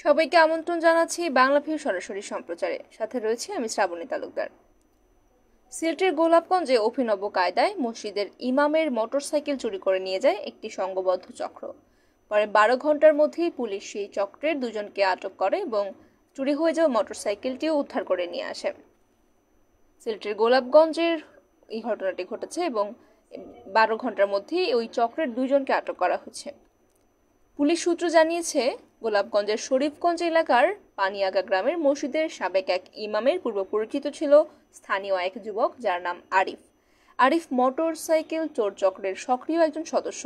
সবাইকে আমন্ত্রণ জানাচ্ছি বাংলাভিউ সরাসরি সম্প্রচারে। সাথে রয়েছে আমি শ্রাবণী তালুকদার। সিলেটের গোলাপগঞ্জে অভিনব কায়দায় মসজিদের ইমামের মোটরসাইকেল চুরি করে নিয়ে যায় একটি সংঘবদ্ধ চক্র। পরে 12 ঘন্টার মধ্যেই পুলিশ সেই চক্রের দুজনকে আটক করে এবং চুরি হয়ে যাওয়া মোটরসাইকেলটিও উদ্ধার করে নিয়ে আসে। সিলেটের গোলাপগঞ্জের এই ঘটনাটি ঘটেছে এবং 12 ঘন্টার মধ্যেই ওই চক্রের দুজনকে আটক করা হয়েছে। পুলিশ সূত্র জানিয়েছে, গোলাপগঞ্জের শরীফগঞ্জ এলাকার পানিয়াগা গ্রামের মসজিদের সাবেক এক ইমামের পূর্ব পরিচিত ছিল স্থানীয় এক যুবক, যার নাম আরিফ। আরিফ মোটরসাইকেল চোর চক্রের সক্রিয় একজন সদস্য।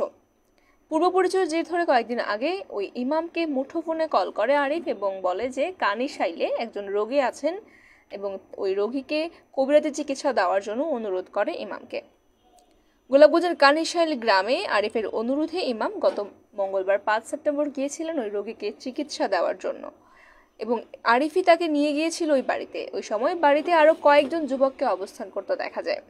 পূর্ব পরিচয়ের জের ধরে কয়েকদিন আগে ওই ইমামকে মুঠোফোনে কল করে আরিফ এবং বলে যে কানিশাইলে একজন রোগী আছেন এবং ওই রোগীকে কবিরাজি চিকিৎসা দেওয়ার জন্য অনুরোধ করে ইমামকে। গোলাপগঞ্জের কানিশাইল গ্রামে আরিফের অনুরোধে ইমাম গত মঙ্গলবার 5 সেপ্টেম্বর গিয়েছিলেন ওই রোগীকে চিকিৎসা দেওয়ার জন্য এবং আরিফই তাকে নিয়ে গিয়েছিল ওই বাড়িতে। ওই সময় বাড়িতে আরো কয়েকজন যুবককে অবস্থান করতে দেখা যায়।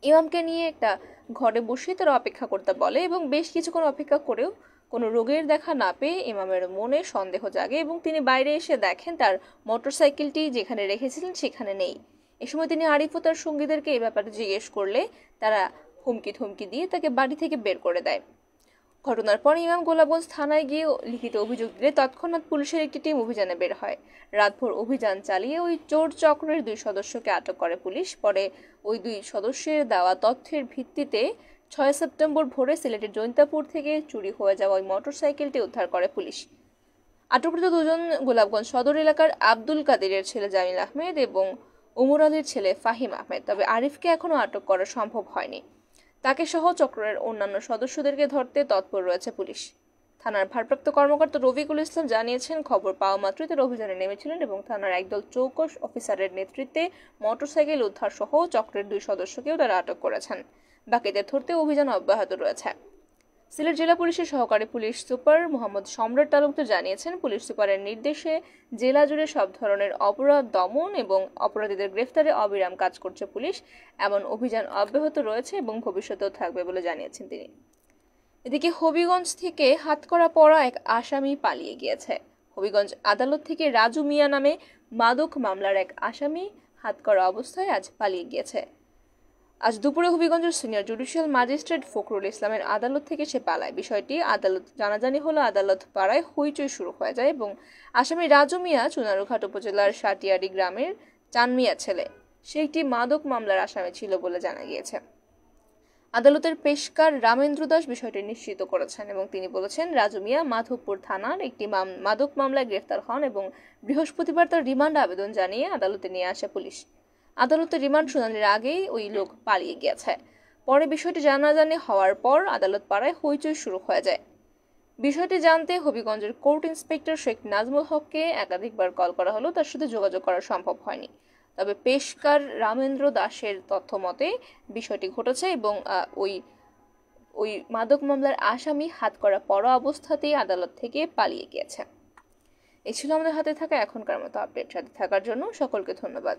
ইমামকে নিয়ে একটা ঘরে বসে তারা অপেক্ষা করতে বলে এবং বেশ কিছুক্ষণ অপেক্ষা করেও কোনো রোগীর দেখা না পেয়ে ইমামের মনে সন্দেহ জাগে এবং তিনি বাইরে এসে দেখেন তার মোটরসাইকেলটি যেখানে রেখেছিলেন সেখানে নেই। এ সময় তিনি আরিফ ও তার সঙ্গীদেরকে এই ব্যাপারে জিজ্ঞেস করলে তারা হুমকি থমকি দিয়ে তাকে বাড়ি থেকে বের করে দেয়। ঘটনার পর ইমাম গোলাপগঞ্জ থানায় গিয়ে লিখিত অভিযোগ দিলে তৎক্ষণাৎ পুলিশের একটি টিম অভিযানে বের হয়। রাতভর অভিযান চালিয়ে ওই চোর চক্রের 2 সদস্যকে আটক করে পুলিশ। পরে ওই 2 সদস্যের দেওয়া তথ্যের ভিত্তিতে 6 সেপ্টেম্বর ভোরে সিলেটের জৈন্তাপুর থেকে চুরি হয়ে যাওয়া ওই মোটরসাইকেলটি উদ্ধার করে পুলিশ। আটককৃত দুজন গোলাপগঞ্জ সদর এলাকার আব্দুল কাদিরের ছেলে জামিল আহমেদ এবং উমর আলীর ছেলে ফাহিম আহমেদ। তবে আরিফকে এখনো আটক করা সম্ভব হয়নি। তাকে সহ চক্রের অন্যান্য সদস্যদেরকে ধরতে তৎপর রয়েছে পুলিশ। থানার ভারপ্রাপ্ত কর্মকর্তা রফিকুল ইসলাম জানিয়েছেন, খবর পাওয়া মাত্রই তারা অভিযানে নেমেছিলেন এবং থানার একদল চৌকস অফিসারের নেতৃত্বে মোটরসাইকেল উদ্ধার সহ চক্রের 2 সদস্যকেও তারা আটক করেছেন। বাকিদের ধরতে অভিযান অব্যাহত রয়েছে। সিলেট জেলা পুলিশের সহকারী পুলিশ সুপার মোহাম্মদ সম্রাট তালুকদার জানিয়েছেন, পুলিশ সুপারের নির্দেশে জেলা জুড়ে সব ধরনের অপরাধ দমন এবং অপরাধীদের গ্রেফতারে অবিরাম কাজ করছে পুলিশ। এমন অভিযান অব্যাহত রয়েছে এবং ভবিষ্যতেও থাকবে বলে জানিয়েছেন তিনি। এদিকে হবিগঞ্জ থেকে হাতকড়া পরা এক আসামি পালিয়ে গিয়েছে। হবিগঞ্জ আদালত থেকে রাজু মিয়া নামে মাদক মামলার এক আসামি হাতকড়া অবস্থায় আজ পালিয়ে গিয়েছে। আজ দুপুরে হবিগঞ্জের সিনিয়র জুডিশিয়াল ম্যাজিস্ট্রেট ফখরুল ইসলামের আদালত থেকে সে পালায়। বিষয়টি আদালত জানাজানি হলো আদালত পাড়ায় হইচই শুরু হয়ে যায় এবং আসামি রাজু মিয়া চুনারুঘাট উপজেলার সাটিয়ারি গ্রামের চানমিয়া ছেলে। সে একটি মাদক মামলার আসামি ছিল বলে জানা গিয়েছে। আদালতের পেশকার রামেন্দ্র দাস বিষয়টি নিশ্চিত করেছেন এবং তিনি বলেছেন, রাজু মিয়া মাধবপুর থানার একটি মাদক মামলায় গ্রেফতার হন এবং বৃহস্পতিবার তার রিমান্ড আবেদন জানিয়ে আদালতে নিয়ে আসে পুলিশ। আদালতের রিমান্ড শুনানির আগেই ওই লোক পালিয়ে গিয়েছে। পরে বিষয়টি জানাজানি হওয়ার পর আদালত পাড়ায় হইচই শুরু হয়ে যায়। বিষয়টি জানতে হবিগঞ্জের কোর্ট ইন্সপেক্টর শেখ নাজমুল হককে একাধিকবার কল করা হলো, তার সাথে যোগাযোগ করা সম্ভব হয়নি। তবে পেশকার রামেন্দ্র দাসের তথ্য মতে বিষয়টি ঘটেছে এবং ওই মাদক মামলার আসামি হাতকড়া পরা অবস্থাতেই আদালত থেকে পালিয়ে গিয়েছে। এই ছিল আমাদের হাতে থাকা এখনকার মতো আপডেট। সাথে থাকার জন্য সকলকে ধন্যবাদ।